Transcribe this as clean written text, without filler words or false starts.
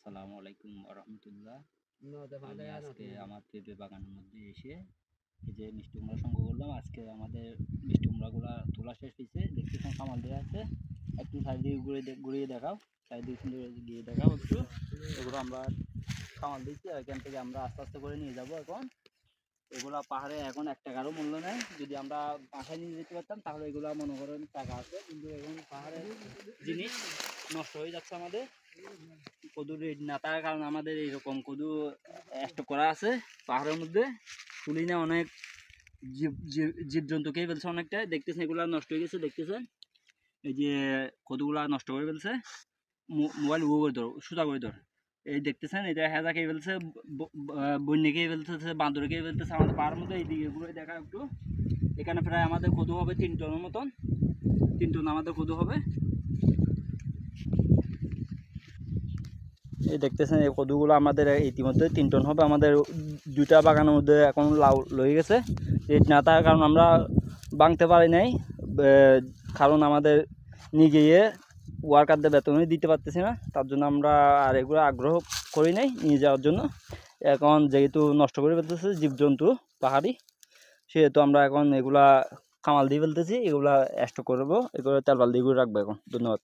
আসসালামু আলাইকুম রহমতুল্লাহ। আমি আজকে আমার পেঁপে বাগানের মধ্যে এসে এই যে মিষ্টি কুমড়া সংগ্রহ করলাম। আজকে আমাদের মিষ্টি কুমড়াগুলা তোলা শেষ হয়েছে, দেখতেছেন কামাল দেওয়া আছে। একটু চারিদিকে ঘুরিয়ে দেখাও, চারিদিকে সুন্দর গিয়ে দেখাও একটু। এগুলো আমরা কামাল দিচ্ছি, এখান থেকে আমরা আস্তে আস্তে করে নিয়ে যাব। এখন এগুলা পাহাড়ে এখন 1 টাকারও মূল্য নেই। যদি আমরা বাসায় নিয়ে যেতে পারতাম তাহলে এগুলা মনে করেন টাকা আছে, কিন্তু এখন পাহাড়ের জিনিস নষ্ট হয়ে যাচ্ছে। আমাদের কদু রেট না থাকার কারণে আমাদের এইরকম কদু স্টক করা আছে পাহাড়ের মধ্যে। তুলি না অনেক জীবজন্তু খেয়ে ফেলছে অনেকটা, দেখতেছেন এগুলা নষ্ট হয়ে গেছে। দেখতেছেন এই যে কদুগুলা নষ্ট করে ফেলছে। মোবাইল ও করে ধর, সোজা করে ধর। এই দেখতেছেন এটা হেজা খেয়ে ফেলছে, বন্যা খেয়ে ফেলতেছে, বান্দরে খেয়ে ফেলতেছে আমাদের পাহাড়ের মধ্যে। এই দিকে ঘুরে দেখা একটু। এখানে প্রায় আমাদের কদু হবে 3 টনের মতন, 3 টন আমাদের কদু হবে। এই দেখতেছেন এই কদুগুলো আমাদের ইতিমধ্যে 3 টন হবে। আমাদের 2টা বাগানের মধ্যে এখন লাউ লয়ে গেছে। রেট না থাকার কারণ আমরা ভাঙতে পারি নাই, কারণ আমাদের নিয়ে গিয়ে ওয়ার্কারদের বেতনই দিতে পারতেছি না, তার জন্য আমরা আর এগুলো আগ্রহ করি নাই নিয়ে যাওয়ার জন্য। এখন যেহেতু নষ্ট করে ফেলতেছে জীবজন্তু পাহাড়ি, সেহেতু আমরা এখন এগুলা কামাল দিয়ে ফেলতেছি। এগুলা স্টক করবো, এগুলো তেলবাল দিয়ে রাখবো এখন। ধন্যবাদ।